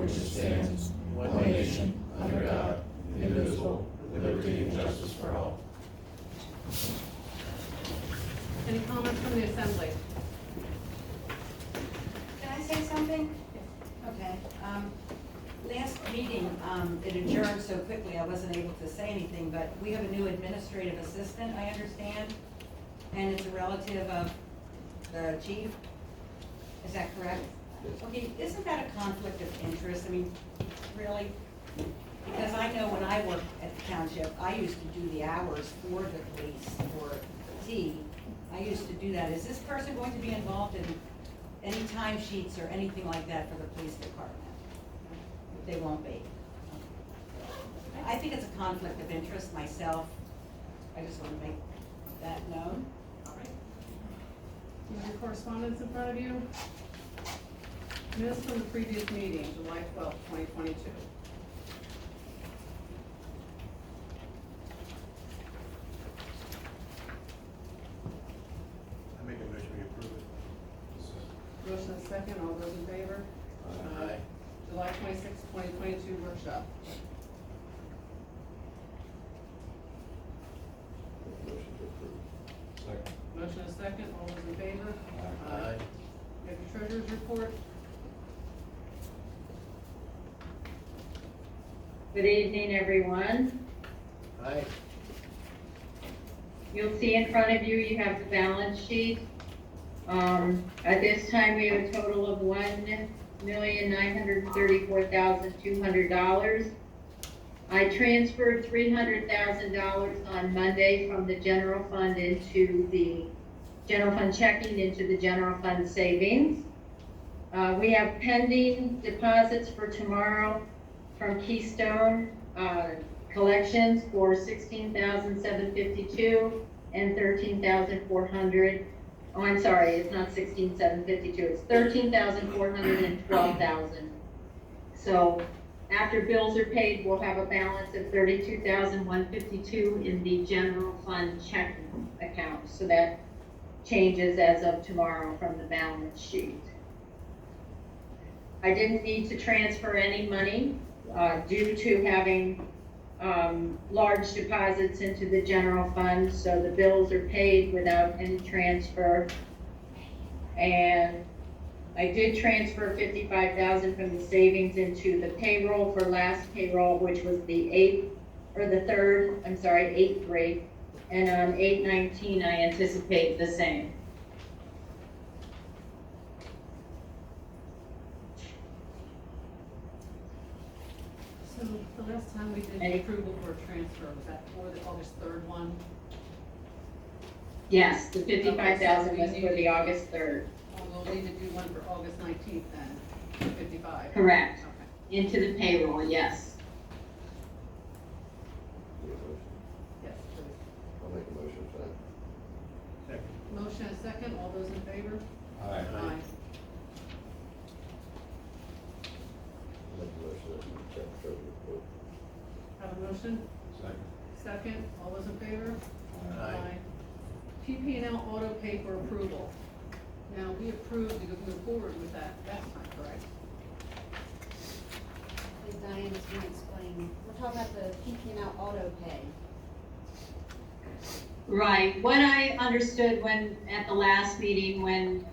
which stands, one nation, under God, indivisible, with liberty and justice for all. Any comments from the assembly? Can I say something? Okay. Last meeting, it adjourned so quickly I wasn't able to say anything, but we have a new administrative assistant, I understand, and it's a relative of the chief. Is that correct? Okay, isn't that a conflict of interest? I mean, really? Because I know when I worked at the township, I used to do the hours for the police, for T. I used to do that. Is this person going to be involved in any timesheets or anything like that for the police department? They won't be. I think it's a conflict of interest myself. I just want to make that known. All right. You have your correspondence in front of you? Minutes from the previous meeting, July 12th, 2022. I make a motion we approve it. Motion and second, all those in favor? Aye. July 26th, 2022 workshop. Motion to approve. Second. Motion and second, all those in favor? Aye. You have your treasurer's report? Good evening, everyone. Aye. You'll see in front of you, you have the balance sheet. At this time, we have a total of $1,934,200. I transferred $300,000 on Monday from the general fund into the general fund checking into the general fund savings. We have pending deposits for tomorrow from Keystone Collections for $16,752 and $13,400. Oh, I'm sorry, it's not $16,752. It's $13,400 and $12,000. So after bills are paid, we'll have a balance of $32,152 in the general fund checking account. So that changes as of tomorrow from the balance sheet. I didn't need to transfer any money due to having large deposits into the general fund, so the bills are paid without any transfer. And I did transfer $55,000 from the savings into the payroll for last payroll, which was the 8/3, and on 8/19 I anticipate the same. So the last time we did Any- approval for a transfer, was that for the August 3rd one? Yes, the $55,000 was for the August 3rd. We'll need to do one for August 19th then, 55. Correct. Okay. Into the payroll, yes. Yes, please. I'll make a motion for that. Second. Motion and second, all those in favor? Aye. Aye. I'll make a motion that we check the treasurer's report. Have a motion? Second. Second, all those in favor? Aye. PP&L auto pay for approval. Now, we approved to move forward with that last time, correct? I think Diane is going to explain. We're talking about the PP&L auto pay. Right, what I understood when, at the last meeting, when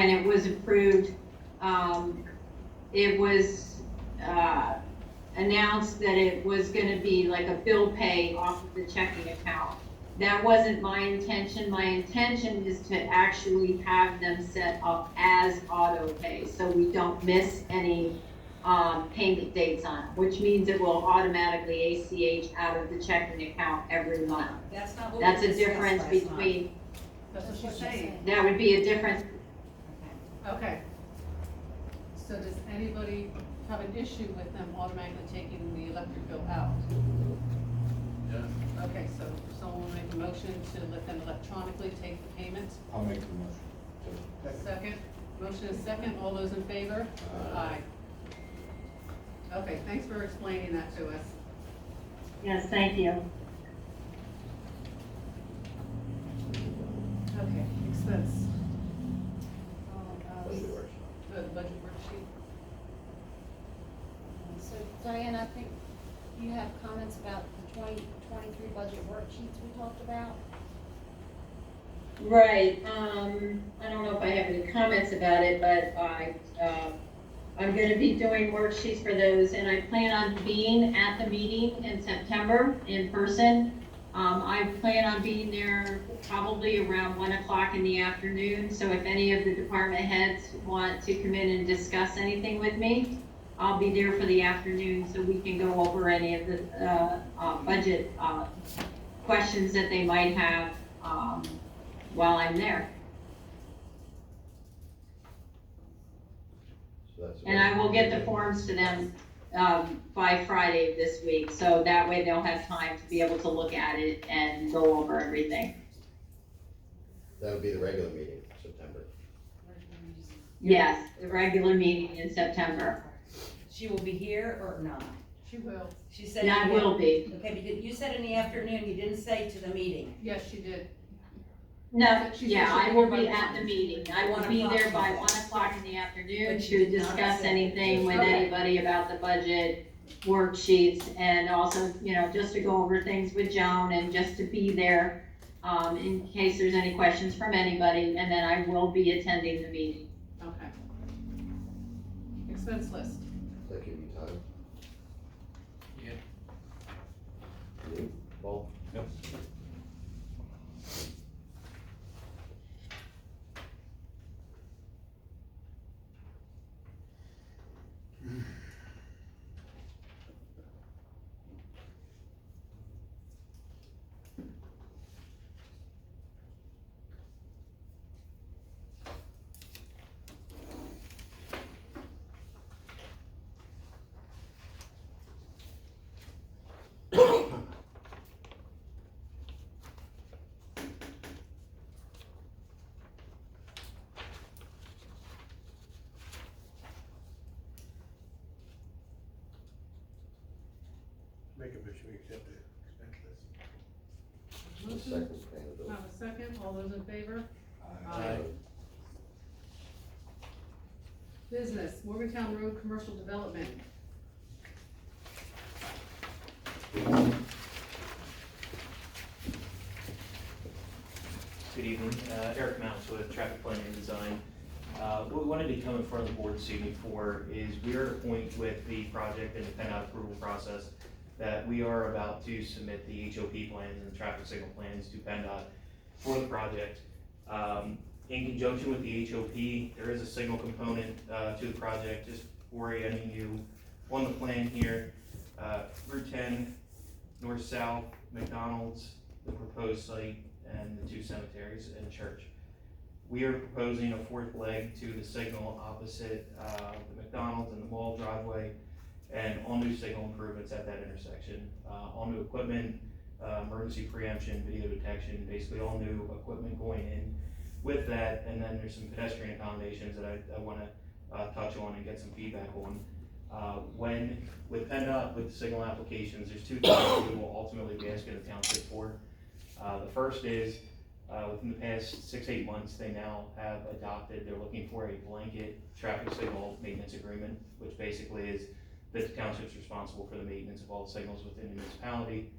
it was approved, it was, announced that it was gonna be like a bill pay off of the checking account. That wasn't my intention. My intention is to actually have them set up as auto pay, so we don't miss any, payment dates on it, which means it will automatically ACH out of the checking account every month. That's not what we That's a discussed difference last month. between, That's what she's saying. that would be a difference. Okay. Okay. So does anybody have an issue with them automatically taking the electric bill out? Yeah. Okay, so someone will make a motion to let them electronically take the payment? I'll make the motion. Second, motion is second, all those in favor? Aye. Okay, thanks for explaining that to us. Yes, thank you. Okay, expense. Budget workshop. The budget worksheet. So Diane, I think you have comments about the 2023 budget worksheets we talked about? Right, I don't know if I have any comments about it, but I'm gonna be doing worksheets for those, and I plan on being at the meeting in September in person. I plan on being there probably around 1 o'clock in the afternoon, so if any of the department heads want to come in and discuss anything with me, I'll be there for the afternoon, so we can go over any of the, budget, questions that they might have, while I'm there. So that's. And I will get the forms to them, by Friday of this week, so that way they'll have time to be able to look at it and go over everything. That would be the regular meeting, September. Yes, the regular meeting in September. She will be here or not? She will. She said. That will be. Okay, but you said in the afternoon, you didn't say to the meeting. Yes, she did. No, She said yeah, she'll I be will here be by at the meeting. I will be there by 1 o'clock in the afternoon But she to did not discuss say. anything with Okay. anybody about the budget worksheets, and also, just to go over things with Joan, and just to be there, in case there's any questions from anybody, and then I will be attending the meeting. Okay. Expense list. Does that give you time? Yeah. You, Paul? Yep. Make a motion, we accept the expense list. The Motion. second candidate. Have a second. All those in favor? Aye. Business, Morgantown Road Commercial Development. Good evening, Eric Mounts with Traffic Planning and Design. What we wanted to come in front of the board this evening for is we are at a point with the project and the PennDOT approval process that we are about to submit the HOP plans and the traffic signal plans to PennDOT for the project. In conjunction with the HOP, there is a signal component to the project, just orienting you on the plan here. Route 10, north-south, McDonald's, the proposed site, and the two cemeteries and church. We are proposing a fourth leg to the signal opposite the McDonald's and the mall driveway, and all new signal improvements at that intersection. All new equipment, emergency preemption, video detection, basically all new equipment going in with that. And then there's some pedestrian accommodations that I want to touch on and get some feedback on. When with PennDOT, with the signal applications, there's two things we will ultimately be asking the township for. The first is, within the past 6-8 months, they now have adopted, they're looking for a blanket traffic signal maintenance agreement, which basically is that the township's responsible for the maintenance of all the signals within the municipality.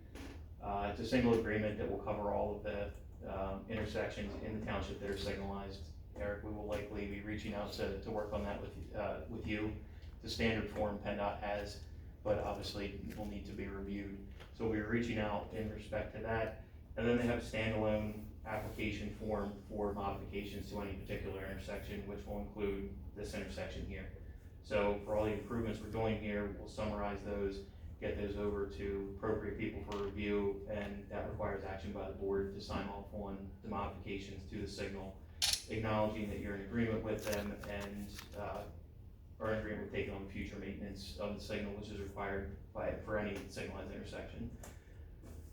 It's a single agreement that will cover all of the intersections in the township that are signalized. Eric, we will likely be reaching out to work on that with you. The standard form PennDOT has, but obviously will need to be reviewed. So we're reaching out in respect to that. And then they have a standalone application form for modifications to any particular intersection, which will include this intersection here. So for all the improvements we're doing here, we'll summarize those, get those over to appropriate people for review, and that requires action by the board to sign off on the modifications to the signal, acknowledging that you're in agreement with them and are in agreement with taking on the future maintenance of the signal, which is required for any signalized intersection.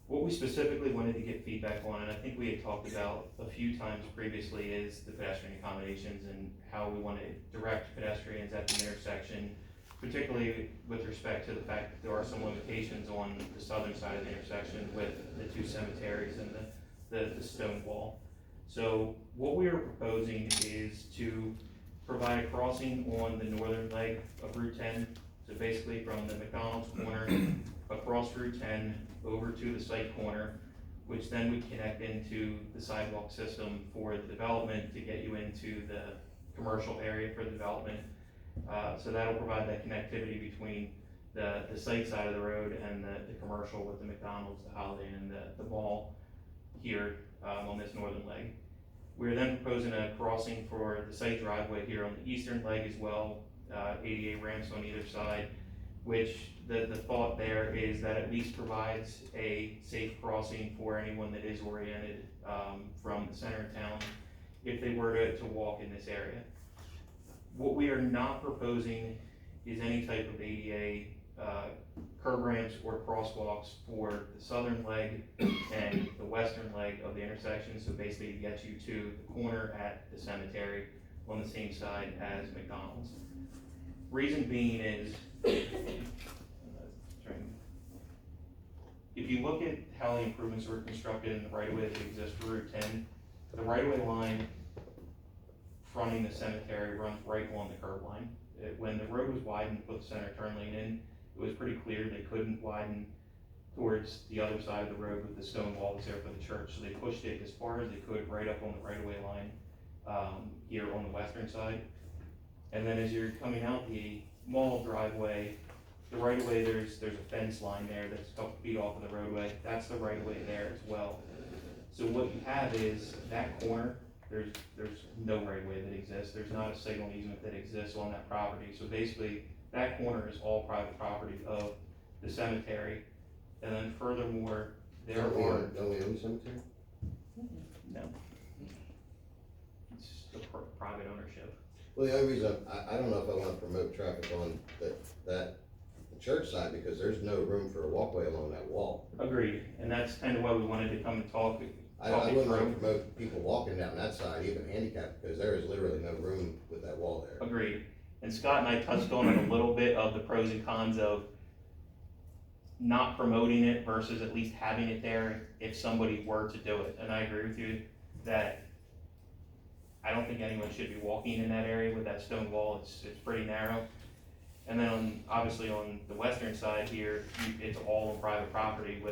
What we specifically wanted to get feedback on, and I think we had talked about a few times previously, is the pedestrian accommodations and how we want to direct pedestrians at the intersection, particularly with respect to the fact that there are some limitations on the southern side of the intersection with the two cemeteries and the stone wall. So what we are proposing is to provide a crossing on the northern leg of Route 10, So basically from the McDonald's corner across Route 10 over to the site corner, which then would connect into the sidewalk system for the development to get you into the commercial area for the development. So that'll provide that connectivity between the site side of the road and the commercial with the McDonald's, the Holiday Inn, and the mall here on this northern leg. We're then proposing a crossing for the site driveway here on the eastern leg as well, ADA ramps on either side, which the thought there is that at least provides a safe crossing for anyone that is oriented from the center of town if they were to walk in this area. What we are not proposing is any type of ADA curb ramps or crosswalks for the southern leg and the western leg of the intersection, so basically to get you to the corner at the cemetery on the same side as McDonald's. Reason being is, if you look at how the improvements were constructed in the right-of-way that exists for Route 10, the right-of-way line fronting the cemetery runs right on the curb line. When the road was widened, put the center turn lane in, it was pretty clear they couldn't widen towards the other side of the road with the stone wall that's there for the church, so they pushed it as far as they could right up on the right-of-way line here on the western side. And then as you're coming out the mall driveway, the right-of-way, there's a fence line there that's a couple feet off of the roadway. That's the right-of-way there as well. So what you have is that corner, there's no right-of-way that exists. There's not a signal easement that exists on that property. So basically, that corner is all private property of the cemetery. And then furthermore, there are. Don't we own the cemetery? No. It's the private ownership. Well, the only reason, I don't know if I wanna promote traffic on the church side, because there's no room for a walkway along that wall. Agreed, and that's kind of why we wanted to come and talk. I wouldn't wanna promote people walking down that side, even handicapped, because there is literally no room with that wall there. Agreed, and Scott and I touched on it a little bit of the pros and cons of not promoting it versus at least having it there if somebody were to do it, and I agree with you that I don't think anyone should be walking in that area with that stone wall. It's pretty narrow. And then obviously on the western side here, it's all on private property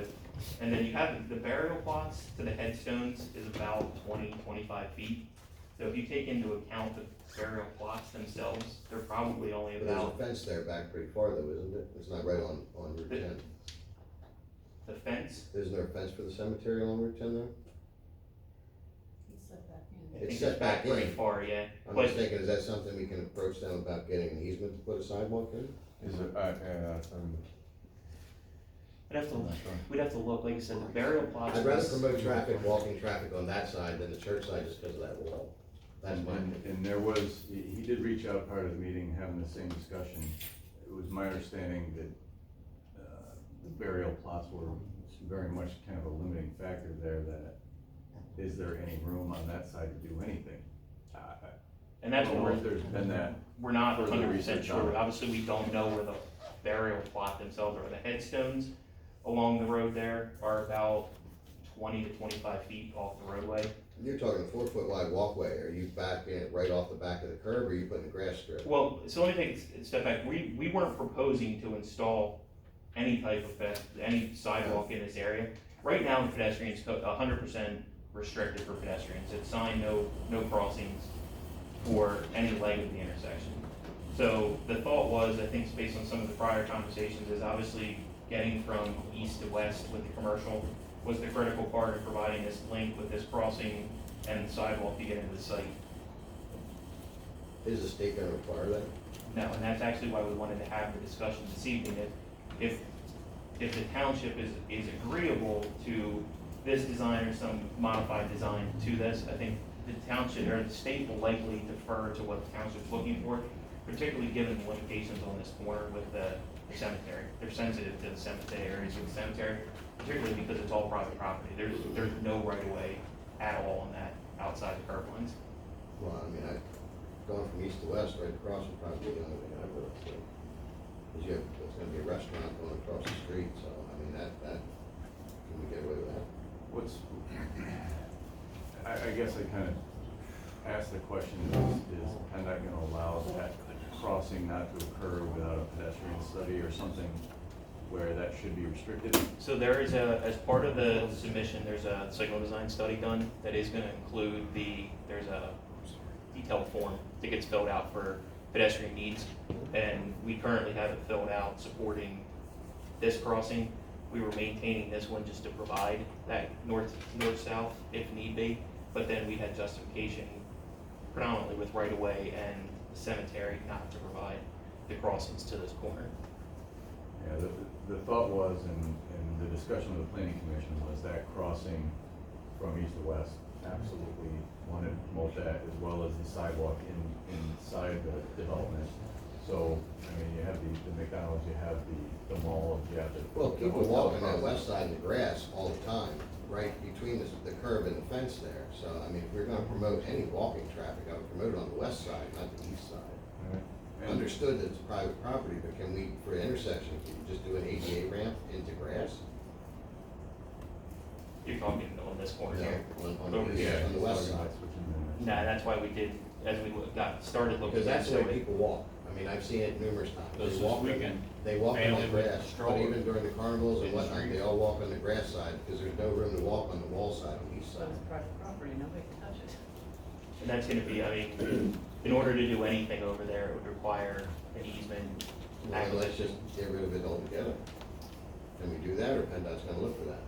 and then you have the burial plots to the headstones is about 20-25 feet. So if you take into account the burial plots themselves, they're probably only But there's a about, fence there back pretty far though, isn't it? It's not right on Route 10. the fence, Isn't there a fence for the cemetery along Route 10 though? I It's think set it's back back pretty in. far, yeah. I'm But just thinking, is that something we can approach them about getting an easement to put a sidewalk in? Is it, we'd have to look, like I said, the burial plots. I'd rather promote walking traffic on that side than the church side just because of that wall. That's my opinion. And there was, he did reach out prior to the meeting, having the same discussion. It was my understanding that the burial plots were very much kind of a limiting factor there, that is there any room on that side to do anything? And that's what Or if there's been that, we're not further 100% research on sure. it. Obviously, we don't know where the burial plot themselves are. The headstones along the road there are about 20 to 25 feet off the roadway. You're talking a 4-foot wide walkway. Are you backing it right off the back of the curb, or are you putting a grass strip? Well, so let me take a step back. We weren't proposing to install any type of any sidewalk in this area. Right now, the pedestrians 100% restricted for pedestrians. It's signed no crossings for any leg of the intersection. So the thought was, I think based on some of the prior conversations, is obviously getting from east to west with the commercial was the critical part of providing this link with this crossing and the sidewalk to get into the site. Is the state gonna require that? No, and that's actually why we wanted to have the discussion this evening, if the township is agreeable to this design or some modified design to this, I think the township or the state will likely defer to what the township's looking for, particularly given the limitations on this corner with the cemetery. They're sensitive to the cemetery areas of the cemetery, particularly because it's all private property. There's no right of way at all on that outside the curb lines. Well, I mean, going from east to west, right across would probably be the only thing I would have said. Because it's gonna be a restaurant going across the street, so, I mean, can we get away with that? I guess I kind of asked the question, is PennDOT gonna allow that cross crossing not to occur without a pedestrian study or something where that should be restricted? So there is a, as part of the submission, there's a signal design study done that is gonna include there's a detailed form that gets filled out for pedestrian needs. And we currently have it filled out supporting this crossing. We were maintaining this one just to provide that north-south if need be. But then we had justification predominantly with right-of-way and the cemetery not to provide the crossings to this corner. Yeah, the thought was, and the discussion of the planning commission was that crossing from east to west, absolutely wanted to promote that, as well as the sidewalk inside the development. So, I mean, you have the McDonald's, you have the mall, you have the. Well, the people hotel walk on that across. west side of the grass all the time, right between the curb and the fence there. So, I mean, if we're gonna promote any walking traffic, I would promote it on the west side, not the east side. Right. And- Understood that it's private property, but can we, for an intersection, can you just do an ADA ramp into grass? You're talking on this corner here. On Over the, here. on the west side. Nah, that's why we did, as we got started looking. Because that's the into way it. people walk. I mean, I've seen it numerous times. This They walk on- weekend, They walk on family the with grass, but stroller. even during the carnivals and In the whatnot, street. they all walk on the grass side because there's no room to walk on the wall side, on the east So side. it's private property, nobody can touch it. And that's gonna be, I mean, in order to do anything over there, it would require an easement. Well, then let's just get rid of it altogether. Can we do that, or PennDOT's gonna look for that?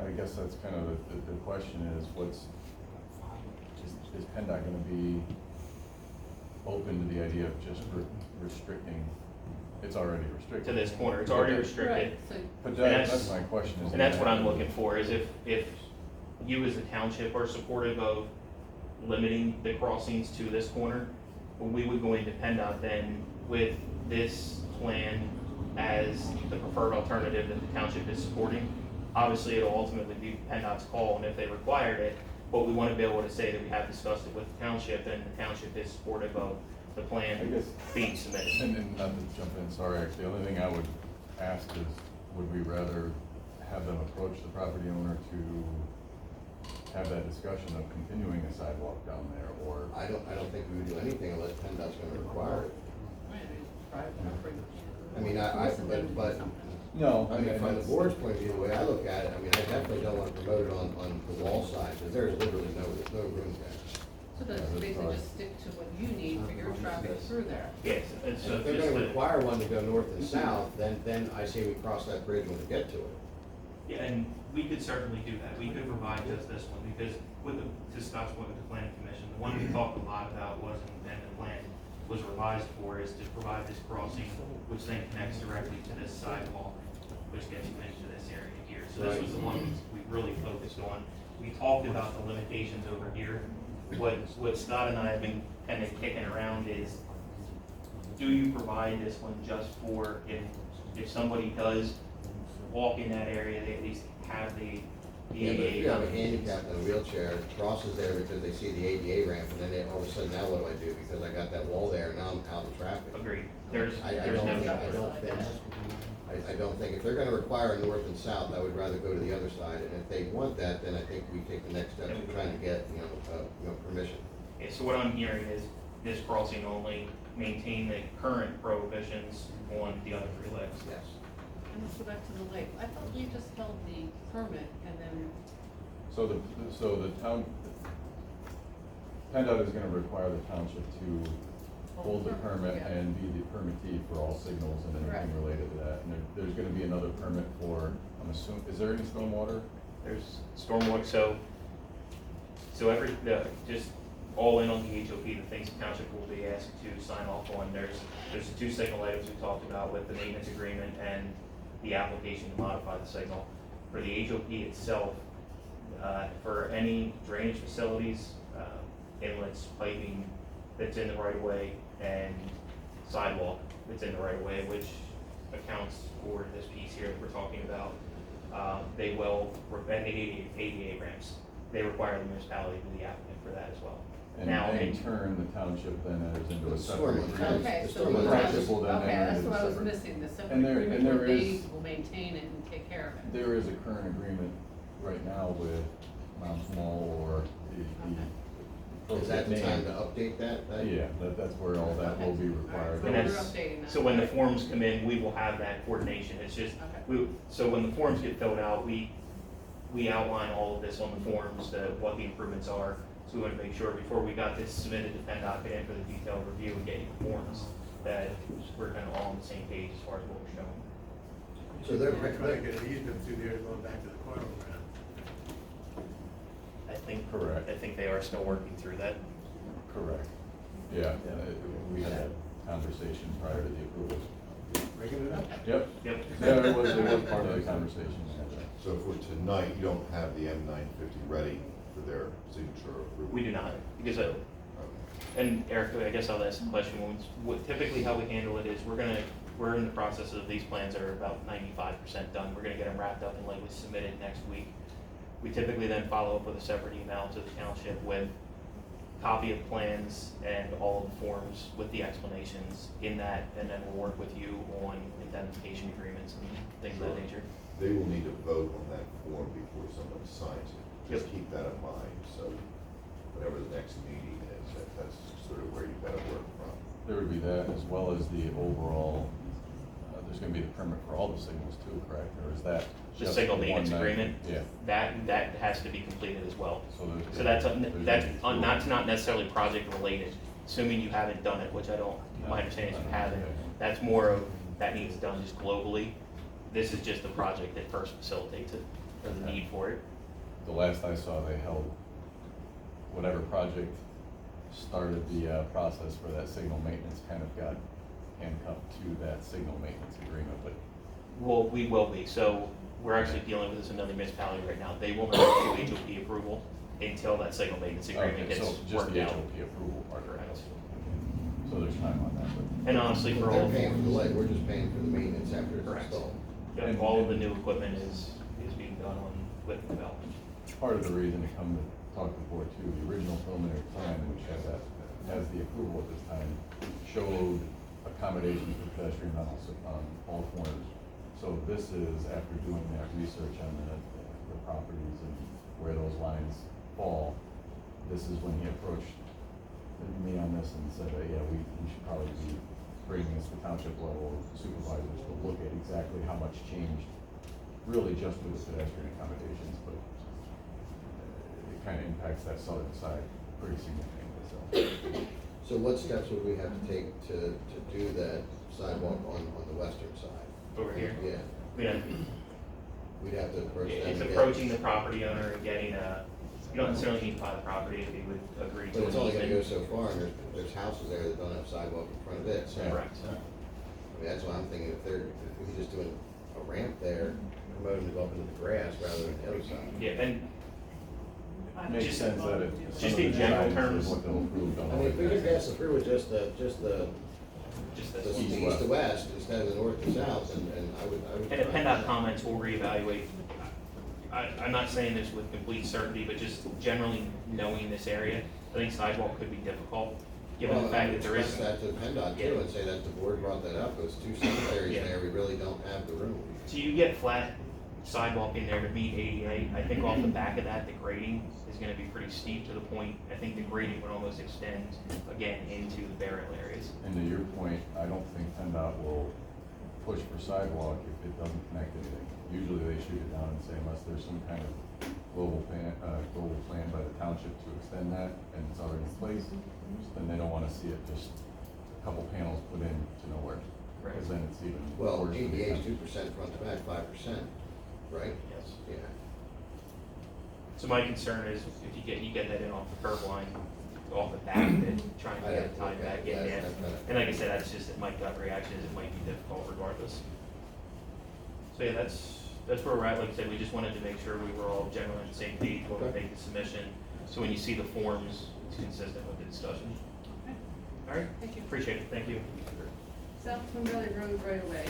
I guess that's kind of the question is, is PennDOT gonna be open to the idea of just restricting, it's already restricted. To this corner, it's already Okay. restricted. Right, so But And that's that's- my question is. And that's what I'm looking for, is if you as a township are supportive of limiting the crossings to this corner, we would go into PennDOT then with this plan as the preferred alternative that the township is supporting. Obviously, it'll ultimately be PennDOT's call, and if they required it, but we want to be able to say that we have discussed it with the township, and the township is supportive of the I plan guess, being submitted. and not to jump in, sorry, actually, the only thing I would ask is, would we rather have them approach the property owner to have that discussion of continuing a sidewalk down there, or? I don't think we would do anything unless PennDOT's gonna require it. private property. I mean, but, No. I mean, from the board's point of view, the way I look at it, I mean, I definitely don't wanna promote it on the wall side, because there's literally there's no room there. So that's basically just stick to what you need for your traffic through there. Yes, it's And if they're just gonna the- require one to go north and south, then I say we cross that bridge when we get to it. Yeah, and we could certainly do that. We could provide just this one, because with the, to Scott's point with the planning commission, the one we talked a lot about was, and the plan was revised for, is to provide this crossing, which then connects directly to this sidewalk, which gets you into this area here. So this was the one we really focused on. We talked about the limitations over here. What Scott and I have been kind of kicking around is, do you provide this one just for, if somebody does walk in that area, they at least have the Yeah, but if you have a ADA. handicapped in a wheelchair, crosses there because they see the ADA ramp, and then they, all of a sudden, now what do I do? Because I got that wall there, and now I'm out of traffic. Agreed. There's I no. don't think, if they're gonna require north and south, I would rather go to the other side, and if they want that, then I think we take the next step of trying to get, permission. Yeah, so what I'm hearing is this crossing only maintain the current prohibitions on the other three legs. Yes. And let's go back to the lake. I thought you just held the permit and then, So the town, PennDOT is gonna require the township to hold the permit Yeah. and be the permittee for all signals and anything Correct. related to that. And there's gonna be another permit for, I'm assuming, is there any stormwater? There's stormwater, so just all in on the HOP, the things the township will be asked to sign off on. There's the two signal items we talked about with the maintenance agreement and the application to modify the signal. For the HOP itself, for any drainage facilities, inlets, piping that's in the right of way, and sidewalk that's in the right of way, which accounts for this piece here that we're talking about, they will, and the ADA ramps, they require the municipality to be the applicant for that as well. And Now, in turn, the township then enters into a The separate stormwater. agreement. okay, The so. stormwater township will then Okay, enter that's into what I was separate- missing, the separate And agreement there where they is- will maintain it and take care of it. There is a current agreement right now with Mount Small or the Is that the time to update that? Yeah, that's where all that will be required. So And we're that's- updating that. So when the forms come in, we will have that coordination, it's just, so when the forms get filled out, we outline all of this on the forms, what the improvements are. So we want to make sure before we got this submitted to PennDOT and for the detailed review and getting the forms, that we're kind of all on the same page as far as what we're showing. So they're, We're trying to get an easement through there going back to the corner ground. I think. Correct. I think they are still working through that. Correct. Yeah, we had a conversation prior to the approval. Breaking it up. Yep. Yep. Yeah, it was part of the conversation. So for tonight, you don't have the M950 ready for their signature approval? We do not, because, and Eric, I guess I'll ask the question, typically how we handle it is, we're in the process of, these plans are about 95% done, we're gonna get them wrapped up and likely submitted next week. We typically then follow up with a separate email to the township with copy of plans and all of the forms with the explanations in that, and then we'll work with you on indemnification agreements and things of that nature. They will need to vote on that form before someone signs it. Just keep that in mind, so whatever the next meeting is, that's sort of where you gotta work from. There would be that, as well as the overall, there's gonna be the permit for all the signals too, correct? Or is that The just signal the maintenance one agreement, Yeah. that has to be completed as well. So So that's there's not necessarily project related, assuming you haven't done it, which I don't, my understanding is you haven't. That's more of, that needs done just globally. This is just the project that first facilitates it, or the need for it. The last I saw, they held whatever project started the process for that signal maintenance kind of got handcuffed to that signal maintenance agreement, but Well, we will be, so we're actually dealing with this in another municipality right now. They will not do HOP approval until that signal maintenance agreement okay, gets so just worked the out. HOP approval part. Correct. So there's time on that, but. And honestly, for but all they're paying for the forms, light, we're just paying for the maintenance after it's Correct. installed. yeah, all of the new equipment is being done on with development. Part of the reason to come to talk to the board too, the original preliminary plan, which has the approval at this time, showed accommodations for pedestrian on all corners. So this is after doing that research on the properties and where those lines fall. This is when he approached me on this and said, yeah, we should probably be bringing this to township level supervisors to look at exactly how much changed, really just with the pedestrian accommodations, but it kind of impacts that southern side pretty significantly, so. So what steps would we have to take to do that sidewalk on the western side? Over here, Yeah, we'd have to approach them. it's and get- approaching the property owner and getting you don't necessarily need to buy the property if you would agree to But an it's only gonna go easement. so far, and there's houses there that don't have sidewalk in front of it, so. Correct. I mean, that's why I'm thinking, if we could just do a ramp there, promote them to go up into the grass rather than the other side. Yeah, and Makes Just- sense that it. just some of in the general designs terms- is what they'll approve, don't I mean, if we they? could pass it through with just the just the this. east to west instead of the north to south, and I would. And if PennDOT comments, we'll reevaluate. I'm not saying this with complete certainty, but just generally knowing this area, I think sidewalk could be difficult, given the Well, fact that there is. express that to PennDOT too, and say that the board brought that up, those two cemeteries Yeah. there, we really don't have the room. So you get flat sidewalk in there to meet ADA, I think off the back of that, the grading is gonna be pretty steep to the point, I think the grading would almost extend again into the burial areas. And to your point, I don't think PennDOT will push for sidewalk if it doesn't connect anything. Usually they shoot it down and say unless there's some kind of global plan by the township to extend that and it's already in place, then they don't wanna see it just a couple panels put in to nowhere. Right. Because then it's even Well, worse. for the ADA is township. 2% front to back, 5%, right? Yes. Yeah. So my concern is if you get that in off the curb line, off the back of it, trying to I'd get have it to tied look at back it. in, That's- yeah. that's not- And like I said, that's just, my gut reaction is it might be difficult regardless. So yeah, that's where we're at, like I said, we just wanted to make sure we were all generally on the same page when we Okay. make the submission. So when you see the forms, it's consistent with the discussion. Okay. All right, Thank you. appreciate it, thank you. South Twin Valley Road right away.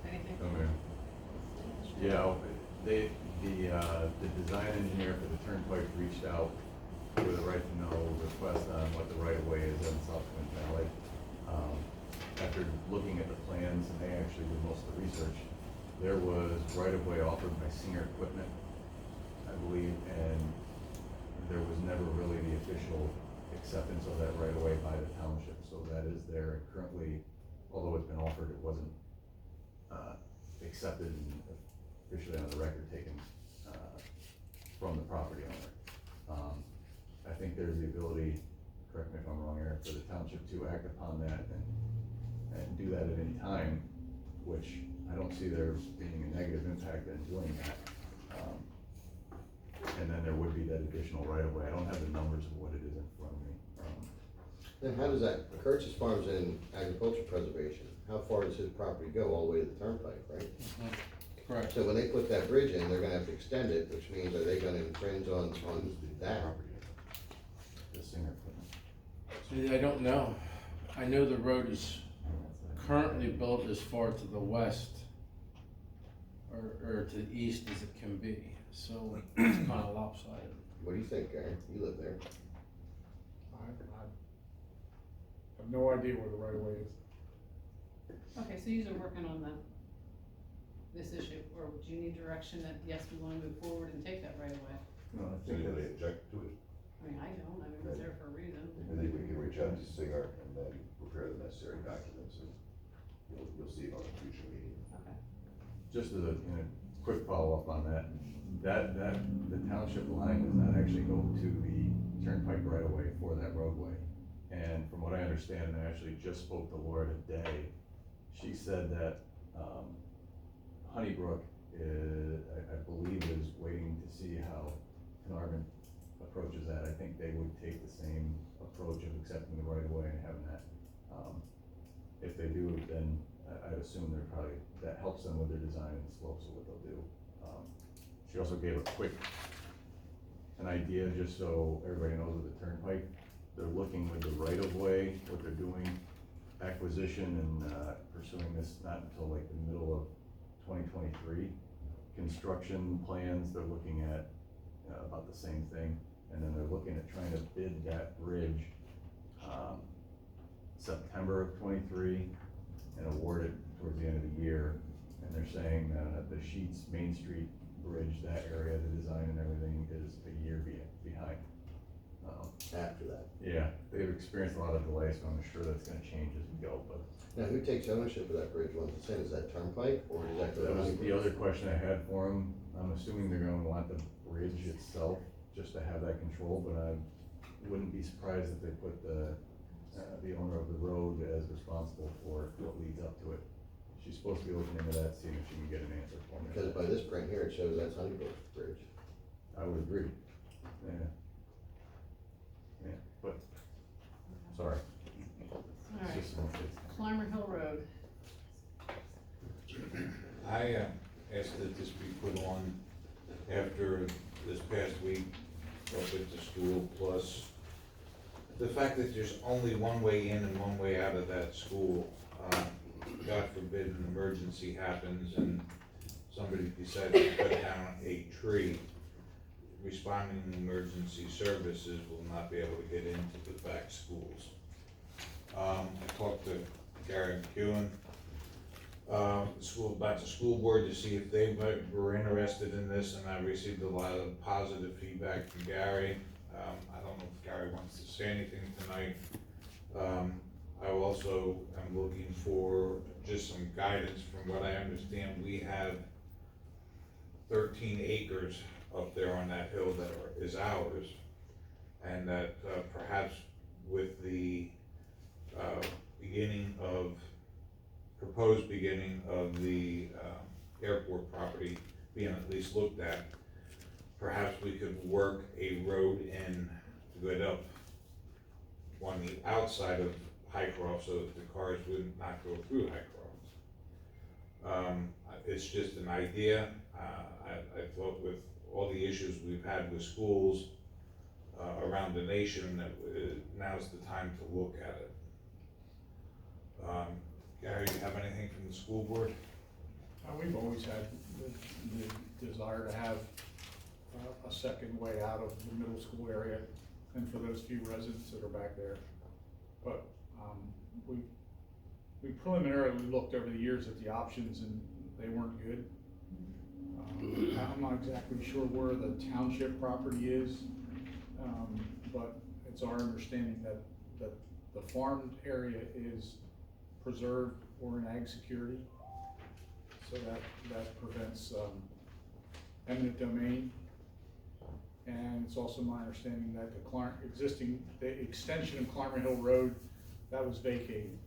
Anything? Oh, yeah. Yeah, the design engineer for the turnpike reached out with a right to know request on what the right of way is in South Twin Valley. After looking at the plans, and they actually did most of the research, there was right of way offered by Singer Equipment believe, and there was never really the official acceptance of that right of way by the township, so that is there currently, although it's been offered, it wasn't, accepted and officially on the record taken, from the property owner. I think there's the ability, correct me if I'm wrong, Eric, for the township to act upon that and do that at any time, which I don't see there being a negative impact in doing that. And then there would be that additional right of way. I don't have the numbers of what it is in front of me. Then how does that, Curtis Farms in agriculture preservation, how far does his property go? All the way to the turnpike, right? Correct. So when they put that bridge in, they're gonna have to extend it, which means are they gonna infringe on that? The Singer equipment. See, I don't know. I know the road is currently built as far to the west or to the east as it can be, so it's kind of lopsided. What do you think, Gary? You live there. I have no idea where the right of way is. Okay, so you're working on this issue, or do you need direction that, yes, we wanna move forward and take that right away? No, I Does think anybody that's, object to it? I mean, I don't, I mean, it's there for a reason. I think we can reach out to Singer and then prepare the necessary documents, and you'll see it on a future meeting. Okay. just as a, quick follow-up on that, the township line does not actually go to the turnpike right away for that roadway. And from what I understand, and I actually just spoke to Laura today, she said that, Honeybrook is, I believe is waiting to see how Carnarvon approaches that. I think they would take the same approach of accepting the right of way and having that. If they do, then I'd assume they're probably, that helps them with their design and slopes of what they'll do. She also gave an idea, just so everybody knows with the turnpike, they're looking with the right of way, what they're doing, acquisition and, pursuing this not until like the middle of 2023. Construction plans, they're looking at, about the same thing, and then they're looking at trying to bid that bridge, September of 23 and award it towards the end of the year. And they're saying, the Sheets Main Street Bridge, that area, the design and everything is a year behind. After that. Yeah, they've experienced a lot of delays, so I'm sure that's gonna change as we go, but. Now, who takes ownership of that bridge once it's in? Is that Turnpike or does that go to That was the Honeybrook? other question I had for them. I'm assuming they're gonna want the bridge itself, just to have that control, but I wouldn't be surprised if they put the owner of the road as responsible for what leads up to it. She's supposed to be looking into that, seeing if she can get an answer for me. Because by this print here, it shows that's Honeybrook's bridge. I would agree, yeah. Yeah, but, sorry. All It's right, just some updates. Clymer Hill Road. I asked that this be put on after this past week up at the school, plus the fact that there's only one way in and one way out of that school. God forbid an emergency happens and somebody decides to cut down a tree, responding emergency services will not be able to get into the back schools. I talked to Gary McEwen, about the school board to see if they were interested in this, and I received a lot of positive feedback from Gary. I don't know if Gary wants to say anything tonight. I also am looking for just some guidance. From what I understand, we have 13 acres up there on that hill that is ours, and that perhaps with the proposed beginning of the airport property being at least looked at, perhaps we could work a road in to go up on the outside of Highcroft so that the cars would not go through Highcroft. It's just an idea. I thought with all the issues we've had with schools around the nation, that now's the time to look at it. Gary, you have anything from the school board? We've always had the desire to have a second way out of the middle school area and for those few residents that are back there. But we preliminarily looked over the years at the options and they weren't good. I'm not exactly sure where the township property is, but it's our understanding that the farmed area is preserved or in ag security. So that prevents, eminent domain. And it's also my understanding that the extension of Clymer Hill Road, that was vacated.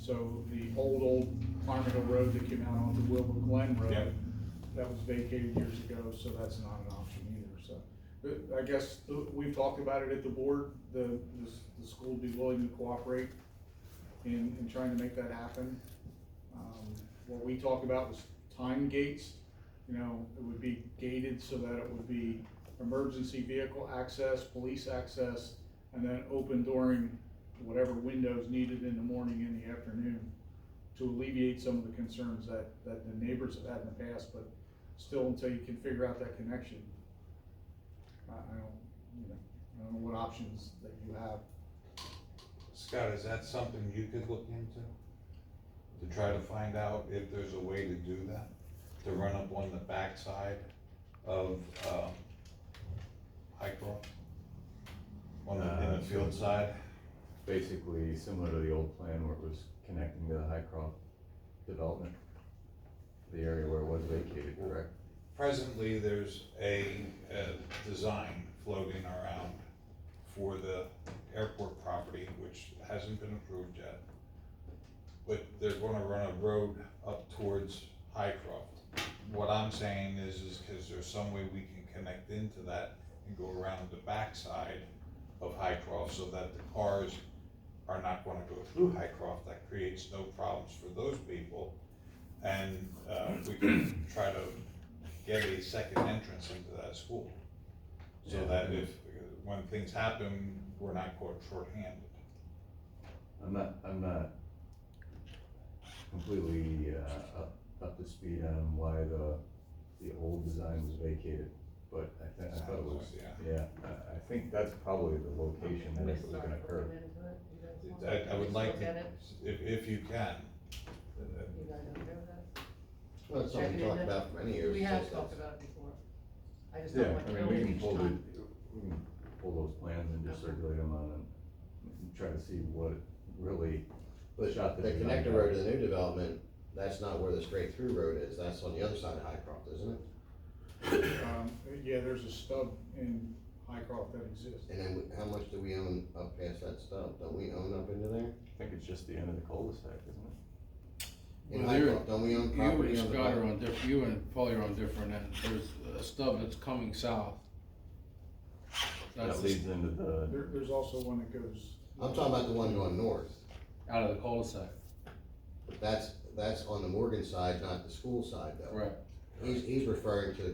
So the old Clymer Hill Road that came out onto Wilbur Glen Road, Yep. that was vacated years ago, so that's not an option either, so. I guess we've talked about it at the board, the school would be willing to cooperate in trying to make that happen. What we talked about was time gates, you know, it would be gated so that it would be emergency vehicle access, police access, and then open during whatever windows needed in the morning and the afternoon to alleviate some of the concerns that the neighbors have had in the past, but still until you can figure out that connection. I don't know what options that you have. Scott, is that something you could look into? To try to find out if there's a way to do that? To run up on the backside of, Highcroft? In the field side? Basically similar to the old plan where it was connecting to the Highcroft development, the area where it was vacated, correct? Presently, there's a design floating around for the airport property, which hasn't been approved yet. But they're gonna run a road up towards Highcroft. What I'm saying is cause there's some way we can connect into that and go around the backside of Highcroft so that the cars are not gonna go through Highcroft. That creates no problems for those people. And, we can try to get a second entrance into that school. So Yeah. that when things happen, we're not caught short-handed. I'm not completely, up to speed on why the old design was vacated, but I thought it was, Yeah. I think that's probably the location that it was gonna occur. I would like to, if you can. You guys okay with that? Well, it's something we talked about for many years. We have since talked that's- about it before. I just Yeah, don't want I to mean, build we can each pull time. we can pull those plans and just circulate them on and try to see what really But shot the this design connector down. road to the new development, that's not where the straight through road is, that's on the other side of Highcroft, isn't it? Yeah, there's a stub in Highcroft that exists. And then how much do we own up past that stub? Don't we own up into there? I think it's just the end of the cul-de-sac, isn't it? In Well, you're- Highcroft, don't we own You property and on the Scott are back? on different, you and Polly are on different ends. There's a stub that's coming south. That's That leads into the, There's also one that goes. I'm talking about the one going north, out of the cul-de-sac, but that's on the Morgan side, not the school side though. right. He's referring to